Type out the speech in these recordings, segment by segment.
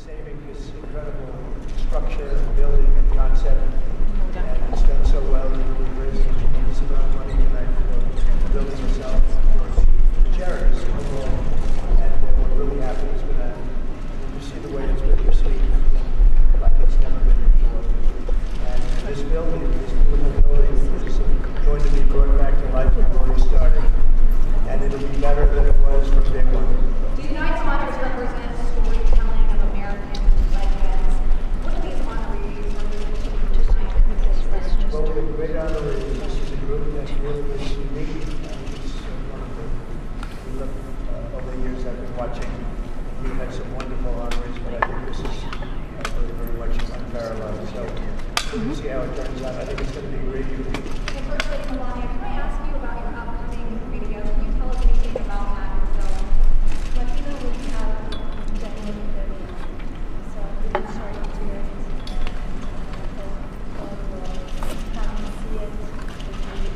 saving this incredible structure and building and concept. And it's done so well. We've raised a tremendous amount of money tonight for the building itself, for charities overall. And we're really happy it's been you see the way it's been received like it's never been before. And this building, this beautiful building, is going to be brought back to life before we started. And it'll be better than it was from day one. Do tonight's honors represent storytelling of American legends? What are these honorees for tonight? Well, we have great honorees. This is a group that really is unique. It's one of the, over the years I've been watching, we've had some wonderful honorees, but I think this is very, very much unparalleled. So we'll see how it turns out. I think it's going to be a great evening. And First Lady Melania, can I ask you about your upcoming video? Can you tell us anything about that? Latino will have January 30th, so we will start to it. Come and see it. It will be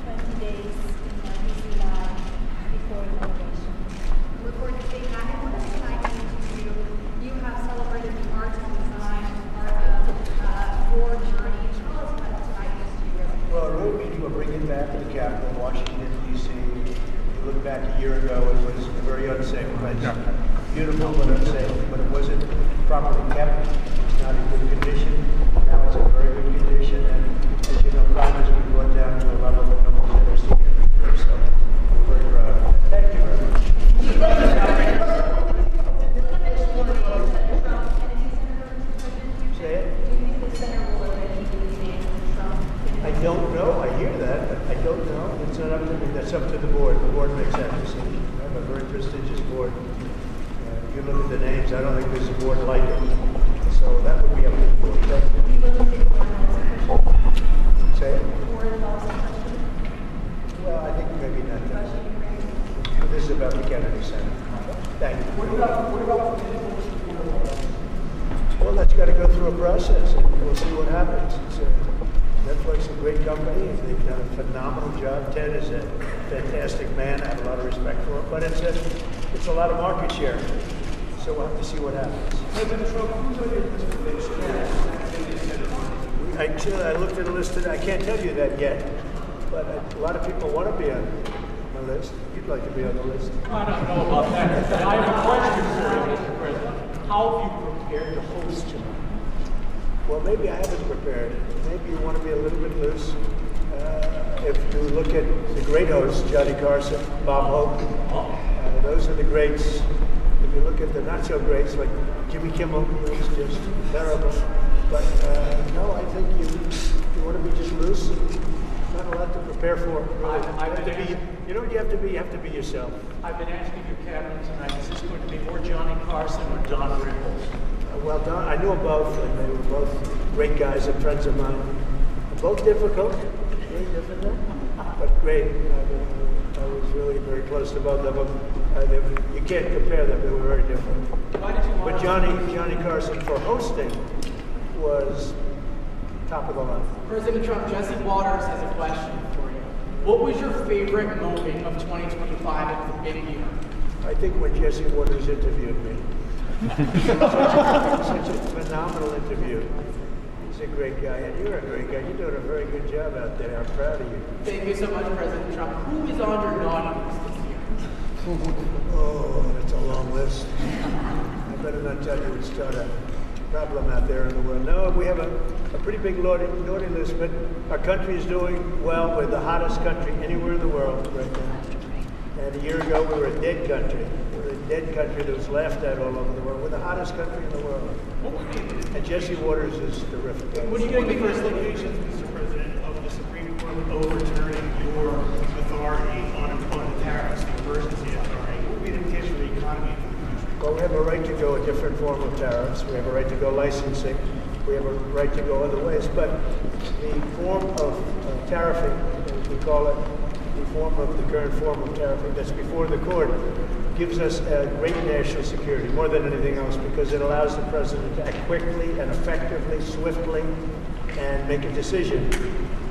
20 days in DC Live before inauguration. Look forward to seeing that. And what does tonight mean to you? You have celebrated the arts and design as part of your journey. Tell us what tonight means to you. Well, it really means we're bringing back the capital, Washington, D.C. Look back a year ago, it was a very unsafe place. Beautiful but unsafe, but it wasn't properly kept. It's not in good condition. Now it's in very good condition, and as you know, crime has been brought down to a level that no one's ever seen before. So we're very proud. Thank you very much. Say it. I don't know. I hear that, but I don't know. It's not up to me. That's up to the board. The board makes that decision. We have a very prestigious board. If you look at the names, I don't think there's a board like it. So that would be up to the board. Say it? Well, I think maybe not that. This is about the Kennedy Center. Thank you. Well, that's got to go through a process, and we'll see what happens. Netflix is a great company. They've done a phenomenal job. Ted is a fantastic man. I have a lot of respect for him. But it's a lot of market share. So we'll have to see what happens. President Trump, who's on your list of Actually, I looked at the list today. I can't tell you that yet. But a lot of people want to be on the list. You'd like to be on the list. I don't know about that. I have a question for you, Mr. President. How have you prepared to host tonight? Well, maybe I haven't prepared. Maybe you want to be a little bit loose. If you look at the great hosts, Johnny Carson, Bob Hope, those are the greats. If you look at the not so greats, like Jimmy Kimmel, who's just terrible. But no, I think you want to be just loose. Not a lot to prepare for. Really. You know what you have to be? You have to be yourself. I've been asking your cabinet tonight, is this going to be more Johnny Carson or Don Rickles? Well, Don, I knew them both, and they were both great guys and friends of mine. Both difficult, very difficult, but great. I was really very close to both of them. You can't compare them; they were very different. Why did you want But Johnny Carson for hosting was top of the line. President Trump, Jesse Waters has a question for you. What was your favorite moment of 2025 at the big year? I think when Jesse Waters interviewed me. Such a phenomenal interview. He's a great guy, and you're a great guy. You're doing a very good job out there. I'm proud of you. Thank you so much, President Trump. Who is on your naughty list this year? Oh, that's a long list. I better not tell you it's not a problem out there in the world. No, we have a pretty big naughty list, but our country is doing well. We're the hottest country anywhere in the world right now. And a year ago, we were a dead country. We were a dead country that was laughed at all over the world. We're the hottest country in the world. And Jesse Waters is terrific. What are you going to be first locations, Mr. President, of the Supreme Court overturning your authority on the tariffs, the emergency authority? What would be the implication for the economy and for the country? Well, we have a right to go a different form of tariffs. We have a right to go licensing. We have a right to go other ways. But the form of tariffing, as we call it, the current form of tariffing that's before the court, gives us a great national security, more than anything else, because it allows the president to act quickly and effectively, swiftly, and make a decision.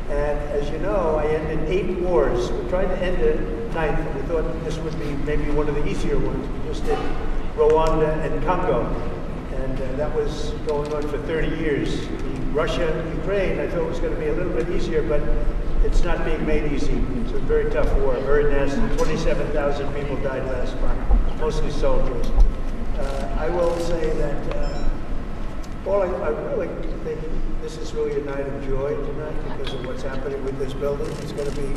And as you know, I ended 8 wars. We tried to end a 9th, and we thought this would be maybe one of the easier ones. We just did Rwanda and Congo. And that was going on for 30 years. Russia, Ukraine, I thought was going to be a little bit easier, but it's not being made easy. It's a very tough war, very nasty. 27,000 people died last month, mostly soldiers. I will say that I really think this is really a night of joy tonight because of what's happening with this building. It's going to be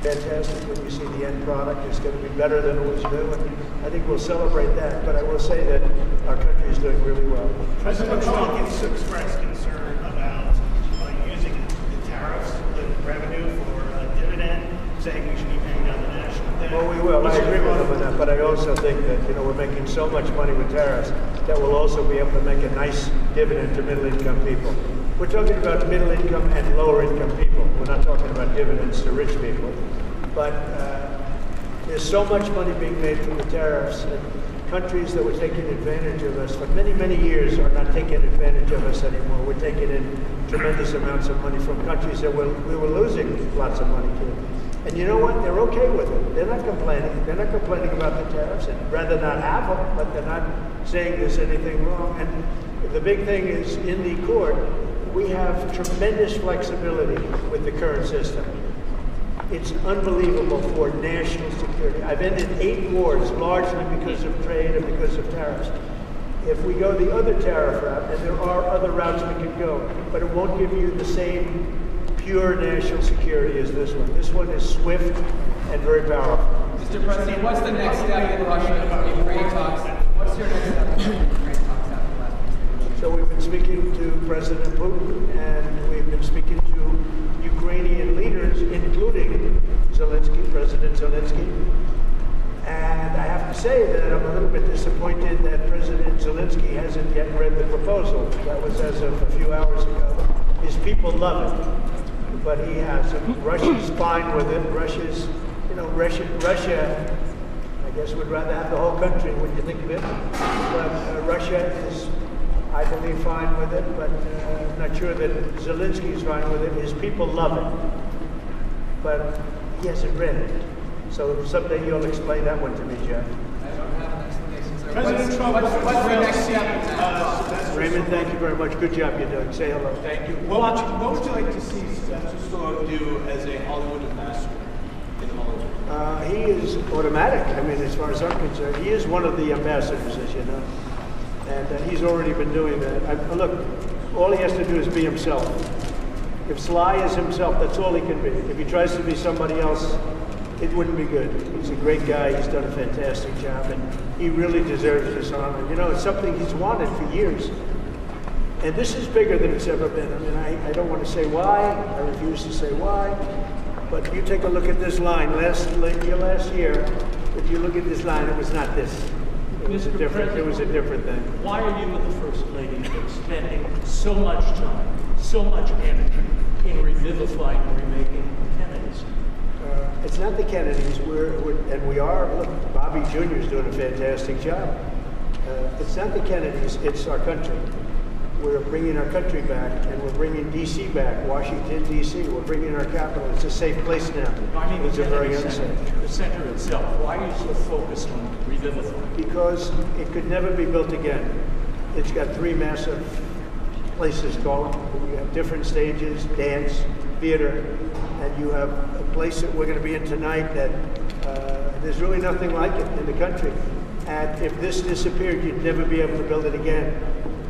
fantastic when you see the end product. It's going to be better than it was new, and I think we'll celebrate that. But I will say that our country is doing really well. President Trump has expressed concern about using the tariffs, the revenue for a dividend, saying we should be paying down the national debt. Well, we will. I agree with him on that, but I also think that we're making so much money with tariffs that we'll also be able to make a nice dividend to middle-income people. We're talking about middle-income and lower-income people. We're not talking about dividends to rich people. But there's so much money being made from the tariffs, and countries that were taking advantage of us for many, many years are not taking advantage of us anymore. We're taking in tremendous amounts of money from countries that we were losing lots of money to. And you know what? They're okay with it. They're not complaining. They're not complaining about the tariffs. And rather not have them, but they're not saying there's anything wrong. And the big thing is, in the court, we have tremendous flexibility with the current system. It's unbelievable for national security. I've ended 8 wars, largely because of trade and because of tariffs. If we go the other tariff route, and there are other routes we can go, but it won't give you the same pure national security as this one. This one is swift and very powerful. Mr. President, what's the next step in Russia-Ukraine talks? What's your next step in Ukraine talks after the last? So we've been speaking to President Putin, and we've been speaking to Ukrainian leaders, including Zelensky, President Zelensky. And I have to say that I'm a little bit disappointed that President Zelensky hasn't yet read the proposal. That was as of a few hours ago. His people love it, but he hasn't. Russia's fine with it. Russia, I guess, would rather have the whole country when you think of it. But Russia is, I believe, fine with it, but I'm not sure that Zelensky is fine with it. His people love it, but he hasn't read it. So someday you'll explain that one to me, Jeff. I don't have an explanation, sir. President Trump, What's the next step? Raymond, thank you very much. Good job you're doing. Say hello. Thank you. What would you like to see Spencer Stone do as a Hollywood ambassador in Hollywood? He is automatic. I mean, as far as I'm concerned, he is one of the ambassadors, as you know. And he's already been doing that. Look, all he has to do is be himself. If Sly is himself, that's all he can be. If he tries to be somebody else, it wouldn't be good. He's a great guy. He's done a fantastic job, and he really deserves this honor. You know, it's something he's wanted for years. And this is bigger than it's ever been. I mean, I don't want to say why. I refuse to say why. But you take a look at this line. Last year, if you look at this line, it was not this. It was a different thing. Why are you and the First Lady spending so much time, so much energy in revivifying and remaking Kennedys? It's not the Kennedys. We are. Look, Bobby Jr. is doing a fantastic job. It's not the Kennedys. It's our country. We're bringing our country back, and we're bringing D.C. back, Washington, D.C. We're bringing our capital. It's a safe place now. I mean, it's a very unsafe. The center itself. Why are you so focused on revivifying? Because it could never be built again. It's got 3 massive places going. You have different stages, dance, theater, and you have a place that we're going to be in tonight that there's really nothing like it in the country. And if this disappeared, you'd never be able to build it again.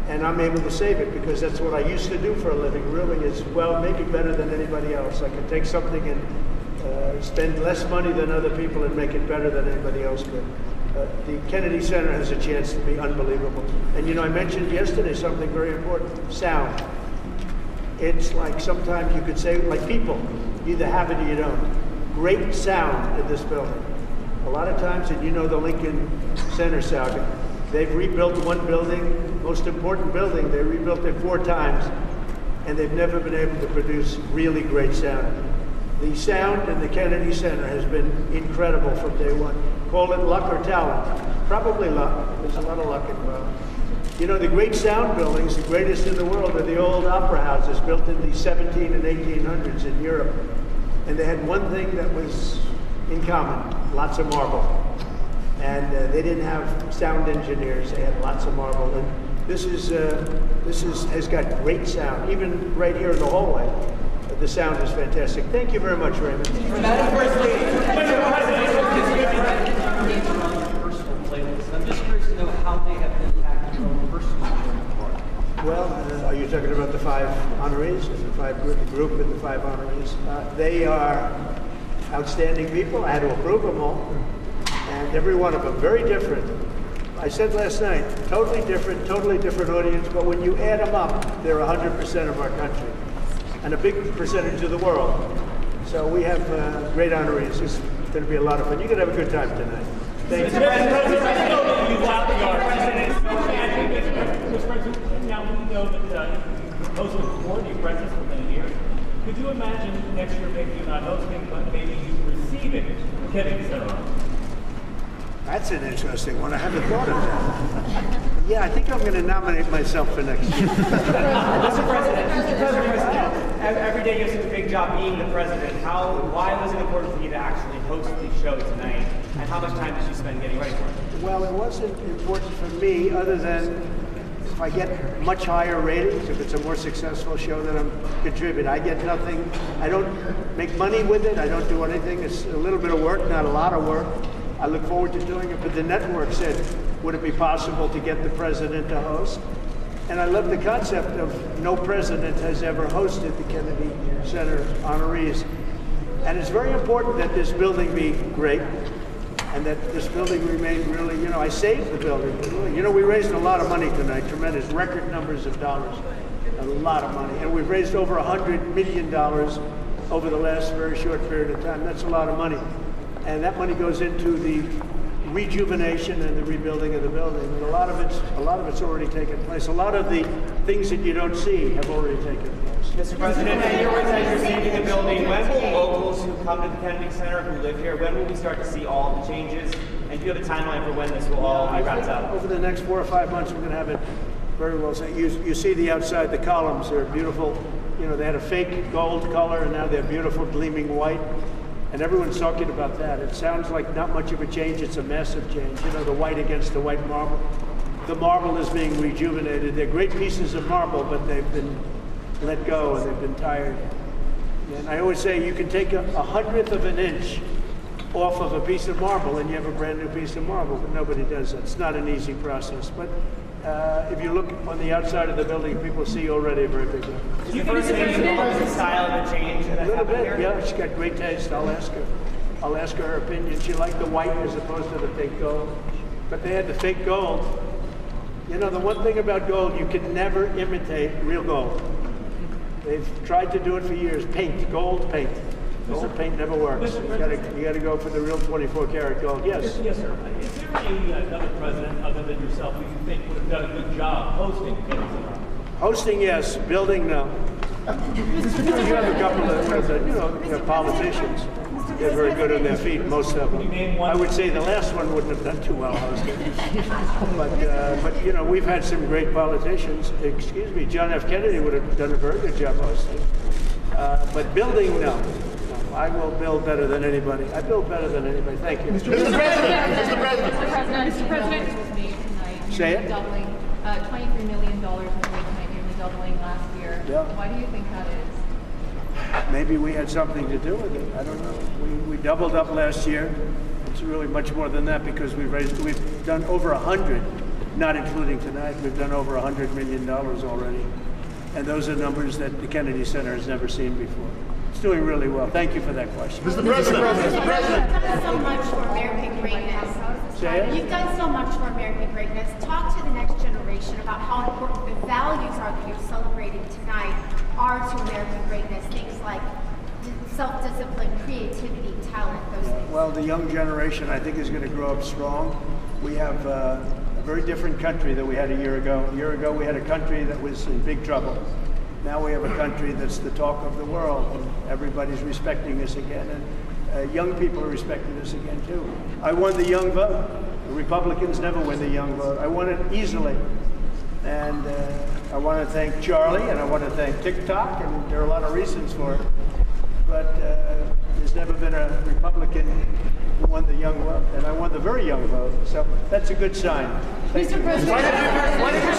And I'm able to save it because that's what I used to do for a living, really, is, well, make it better than anybody else. I can take something and spend less money than other people and make it better than anybody else could. The Kennedy Center has a chance to be unbelievable. And, you know, I mentioned yesterday something very important, sound. It's like sometimes you could say, like people, you either have it or you don't. Great sound in this building. A lot of times, and you know the Lincoln Center saga, they've rebuilt one building, most important building, they rebuilt it 4 times, and they've never been able to produce really great sound. The sound in the Kennedy Center has been incredible from day one. Call it luck or talent. Probably luck. There's a lot of luck involved. You know, the great sound buildings, the greatest in the world, are the old opera houses built in the 17 and 1800s in Europe. And they had one thing that was in common, lots of marble. And they didn't have sound engineers, they had lots of marble. And has got great sound. Even right here in the hallway, the sound is fantastic. Thank you very much, Raymond. Madam First Lady. Personal playlists. I'm just curious to know how they have impacted your own personal journey. Well, are you talking about the 5 honorees, the group and the 5 honorees? They are outstanding people. I had to approve them all, and every one of them very different. I said last night, totally different audience, but when you add them up, they're 100% of our country and a big percentage of the world. So we have great honorees. It's going to be a lot of fun. You're going to have a good time tonight. Thank you. Mr. President, now we know that you proposed before the presence within a year. Could you imagine next year maybe you're not hosting, but maybe you receiving Kennedy Center? That's an interesting one. I haven't thought of that. Yeah, I think I'm going to nominate myself for next year. Mr. President, every day you have such a big job being the president. Why was it important for you to actually host the show tonight? And how much time did you spend getting ready for it? Well, it wasn't important for me other than if I get much higher ratings, if it's a more successful show, then I'm contributing. I get nothing. I don't make money with it. I don't do anything. It's a little bit of work, not a lot of work. I look forward to doing it, but the network said, would it be possible to get the president to host? And I love the concept of no president has ever hosted the Kennedy Center honorees. And it's very important that this building be great and that this building remain really, I saved the building. We raised a lot of money tonight, tremendous, record numbers of dollars, a lot of money. And we've raised over $100 million over the last very short period of time. That's a lot of money. And that money goes into the rejuvenation and the rebuilding of the building. And a lot of it's already taken place. A lot of the things that you don't see have already taken place. Mr. President, in your words as you're saving the building, when will locals who come to the Kennedy Center, who live here, when will we start to see all the changes? And do you have a timeline for when this will all be wrapped up? Over the next 4 or 5 months, we're going to have it very well. You see the outside, the columns, they're beautiful. They had a fake gold color, and now they're beautiful, gleaming white. And everyone's talking about that. It sounds like not much of a change. It's a massive change. The white against the white marble. The marble is being rejuvenated. They're great pieces of marble, but they've been let go and they've been tired. And I always say you can take a 100th of an inch off of a piece of marble and you have a brand new piece of marble, but nobody does that. It's not an easy process. But if you look on the outside of the building, people see already a very big difference. Is the first thing the style of the change? A little bit, yeah. She's got great taste. I'll ask her her opinion. She liked the white as opposed to the fake gold. But they had the fake gold. The one thing about gold, you can never imitate real gold. They've tried to do it for years. Paint, gold paint. Gold paint never works. You got to go for the real 24-karat gold. Yes. Yes, sir. Is there another president other than yourself who you think would have done a good job hosting Kennedy Center? Hosting, yes. Building, no. You have a couple of politicians. They're very good on their feet, most of them. I would say the last one wouldn't have done too well hosting. But we've had some great politicians. Excuse me, John F. Kennedy would have done a very good job hosting. But building, no. I will build better than anybody. I build better than anybody. Thank you. Mr. President, was made tonight. Say it. Doubling, $23 million was made tonight, nearly doubling last year. Yeah. Why do you think that is? Maybe we had something to do with it. I don't know. We doubled up last year. It's really much more than that because we've done over 100, not including tonight. We've done over $100 million already. And those are numbers that the Kennedy Center has never seen before. It's doing really well. Thank you for that question. Mr. President. You've done so much for American greatness. Say it? You've done so much for American greatness. Talk to the next generation about how important the values are that you're celebrating tonight are to American greatness. Things like self-discipline, creativity, talent, those things. Well, the young generation, I think, is going to grow up strong. We have a very different country than we had a year ago. A year ago, we had a country that was in big trouble. Now we have a country that's the talk of the world, and everybody's respecting us again, and young people are respecting us again, too. I won the young vote. The Republicans never win the young vote. I won it easily. And I want to thank Charlie, and I want to thank TikTok, and there are a lot of reasons for it. But there's never been a Republican who won the young vote, and I won the very young vote. So that's a good sign. Thank you. Why did you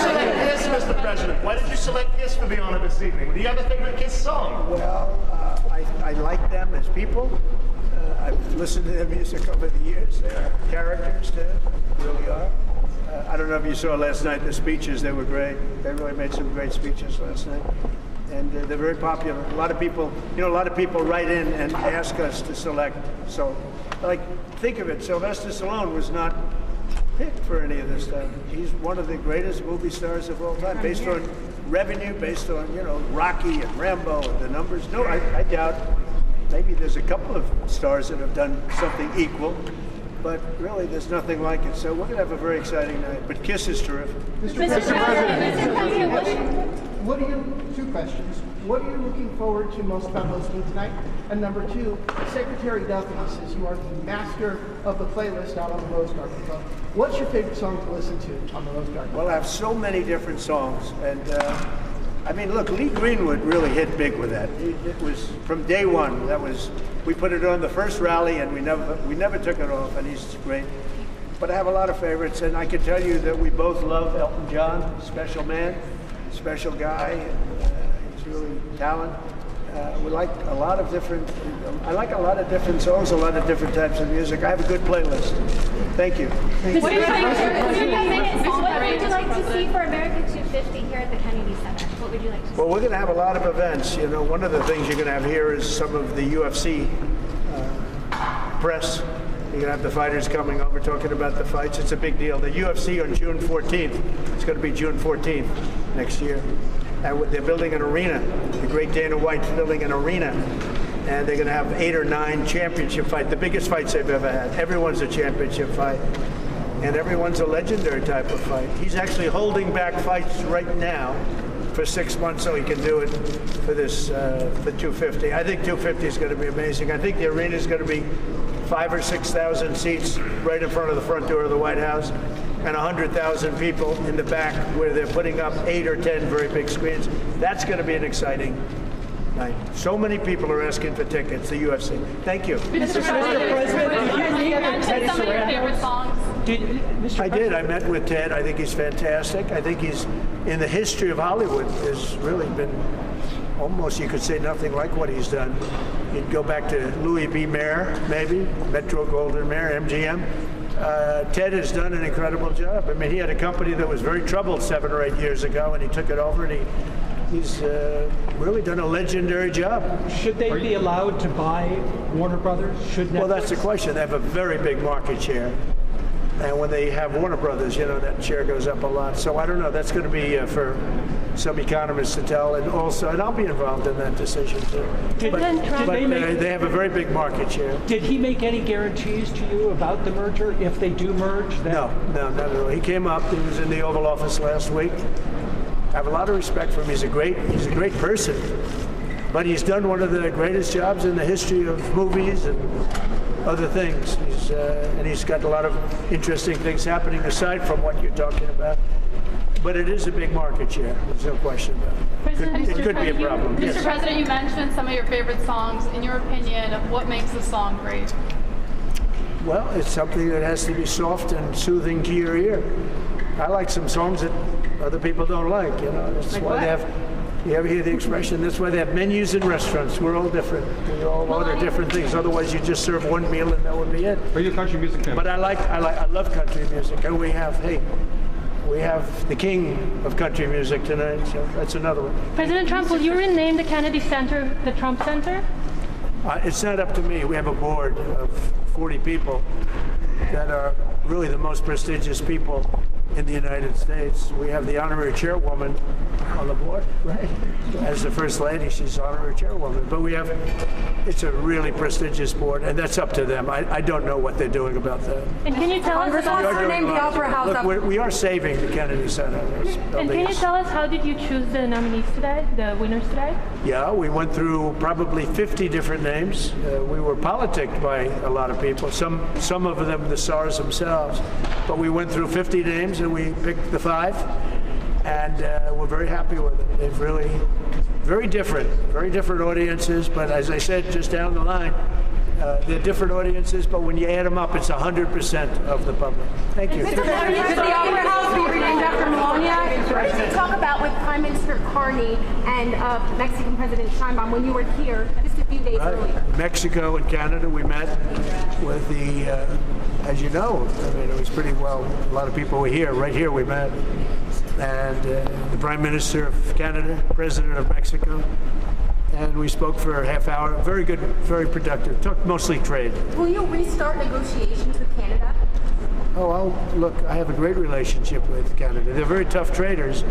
Mr. President. Why did you select Kiss for the honor this evening? Do you have a favorite Kiss song? Well, I like them as people. I've listened to their music over the years. They are characters, too. They really are. I don't know if you saw last night the speeches. They were great. They really made some great speeches last night. And they're very popular. A lot of people, write in and ask us to select. So, think of it. Sylvester Stallone was not picked for any of this stuff. He's one of the greatest movie stars of all time, based on revenue, based on, Rocky and Rambo and the numbers. No, I doubt. Maybe there's a couple of stars that have done something equal, but really there's nothing like it. So we're going to have a very exciting night. But Kiss is terrific. Mr. President, two questions. What are you looking forward to most about hosting tonight? And number two, Secretary Duffy says you are the master of the playlist out on the Rose Garden Club. What's your favorite song to listen to on the Rose Garden? Well, I have so many different songs. And look, Lee Greenwood really hit big with that. It was from day one. We put it on the first rally, and we never took it off. And he's great. But I have a lot of favorites, and I can tell you that we both love Elton John, special man, special guy. And, he's really talented. We like a lot of different. I like a lot of different songs, a lot of different types of music. I have a good playlist. Thank you. What would you like to see for America 250 here at the Kennedy Center? What would you like to see? Well, we're going to have a lot of events. One of the things you're going to have here is some of the UFC press. You're going to have the fighters coming over talking about the fights. It's a big deal. The UFC on June 14th. It's going to be June 14th next year. And they're building an arena. The great Dana White's building an arena. And they're going to have 8 or 9 championship fights, the biggest fights they've ever had. Everyone's a championship fight. And everyone's a legendary type of fight. He's actually holding back fights right now for 6 months so he can do it for this, for 250. I think 250 is going to be amazing. I think the arena is going to be 5,000 or 6,000 seats right in front of the front door of the White House, and 100,000 people in the back where they're putting up 8 or 10 very big screens. That's going to be an exciting night. So many people are asking for tickets, the UFC. Thank you. Mr. President, did you mention some of your favorite songs? I did. I met with Ted. I think he's fantastic. I think he's, in the history of Hollywood, has really been almost, you could say, nothing like what he's done. You'd go back to Louis B. Mayer, maybe, Metro Goldwyn Mayer, MGM. Ted has done an incredible job. I mean, he had a company that was very troubled 7 or 8 years ago, and he took it over, and he's really done a legendary job. Should they be allowed to buy Warner Brothers? Well, that's the question. They have a very big market share. And when they have Warner Brothers, that share goes up a lot. So I don't know. That's going to be for some economists to tell. And I'll be involved in that decision too. But they have a very big market share. Did he make any guarantees to you about the merger if they do merge? No, not at all. He came up. He was in the Oval Office last week. I have a lot of respect for him. He's a great person. But he's done one of the greatest jobs in the history of movies and other things. He's got a lot of interesting things happening aside from what you're talking about. But it is a big market share. There's no question about it. It could be a problem. Mr. President, you mentioned some of your favorite songs. In your opinion, what makes a song great? Well, it's something that has to be soft and soothing to your ear. I like some songs that other people don't like. That's like why what? they have. You ever hear the expression? That's why they have menus in restaurants. We're all different. We all order different things. Otherwise, you just serve one meal and that would be it. Are you a country music fan? But I love country music, and we have the king of country music tonight. So that's another one. President Trump, will you rename the Kennedy Center the Trump Center? It's not up to me. We have a board of 40 people that are really the most prestigious people in the United States. We have the honorary chairwoman on the board, right? As the First Lady, she's honorary chairwoman. But it's a really prestigious board, and that's up to them. I don't know what they're doing about that. And can you tell us we are saving the Kennedy Center. And can you tell us how did you choose the nominees today, the winners today? Yeah, we went through probably 50 different names. We were politicked by a lot of people, some of them the stars themselves. But we went through 50 names and we picked the 5, and we're very happy with it. They've really, very different audiences, but as I said just down the line, they're different audiences, but when you add them up, it's 100% of the public. Thank you. Could the Opera House be renamed after Melania? What does he talk about when Carney and Mexican President Sheinbaum when you were here just a few days earlier. Mexico and Canada, we met with the, as you know, I mean, it was pretty well, a lot of people were here, right here we met. And the Prime Minister of Canada, President of Mexico, and we spoke for a half hour. Very good, very productive. Talked mostly trade. Will you restart negotiations with Canada? Oh, look, I have a great relationship with Canada. They're very tough traders,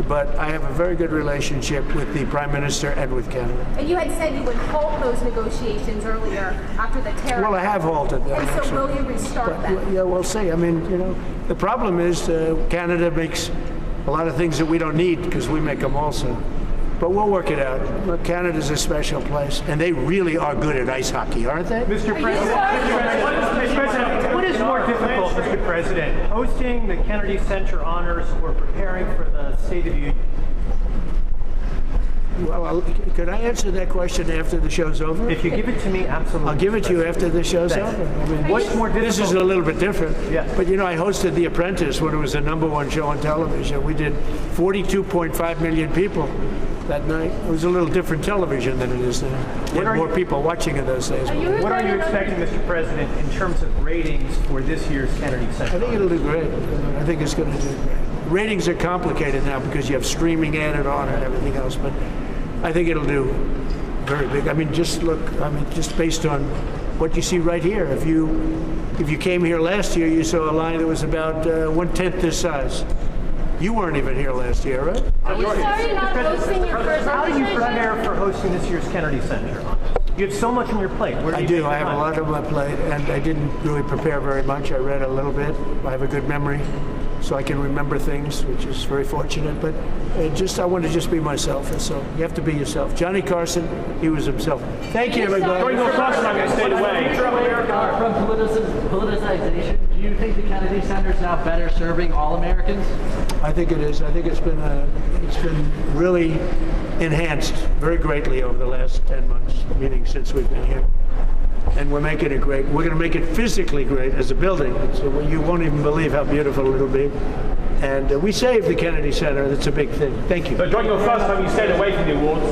but I have a very good relationship with the Prime Minister and with Canada. And you had said you would halt those negotiations earlier after the terror. Well, I have halted them. And so actually. will you restart them? Yeah, we'll see. I mean, you know, the problem is Canada makes a lot of things that we don't need because we make them also. But we'll work it out. Look, Canada's a special place, and they really are good at ice hockey, aren't they? Mr. President, what is more difficult, Mr. President, hosting the Kennedy Center honors or preparing for the State of the Union? Well, could I answer that question after the show's over? If you give it to me, absolutely. I'll give it to you after the show's Thanks. over. I mean, What's more difficult? this is a little bit different. Yeah. But you know, I hosted The Apprentice when it was the #1 show on television. We did 42.5 million people that night. It was a little different television than it is now. There were more people watching in those days. What are you expecting, Mr. President, in terms of ratings for this year's Kennedy Center? I think it'll do great. I think it's going to do great. Ratings are complicated now because you have streaming added on and everything else, but I think it'll do very big. I mean, just look, I mean, just based on what you see right here. If you came here last year, you saw a line that was about 1/10 this size. You weren't even here last year, right? Are you sorry not hosting your first How do you arbitration? prepare for hosting this year's Kennedy Center? You have so much on your plate. Where I you do. take the I have a time? lot on my plate, and I didn't really prepare very much. I read a little bit. I have a good memory, so I can remember things, which is very fortunate. But I want to just be myself, and so you have to be yourself. Johnny Carson, he was himself. Thank you, everybody. During those talks, I'm going to stay away. From politicization, do you think the Kennedy Center is now better serving all Americans? I think it is. I think it's been really enhanced very greatly over the last 10 months, meaning since we've been here. And we're making it great. We're going to make it physically great as a building. So you won't even believe how beautiful it'll be. And we saved the Kennedy Center. That's a big thing. Thank you. So during your first time, you stayed away from the awards.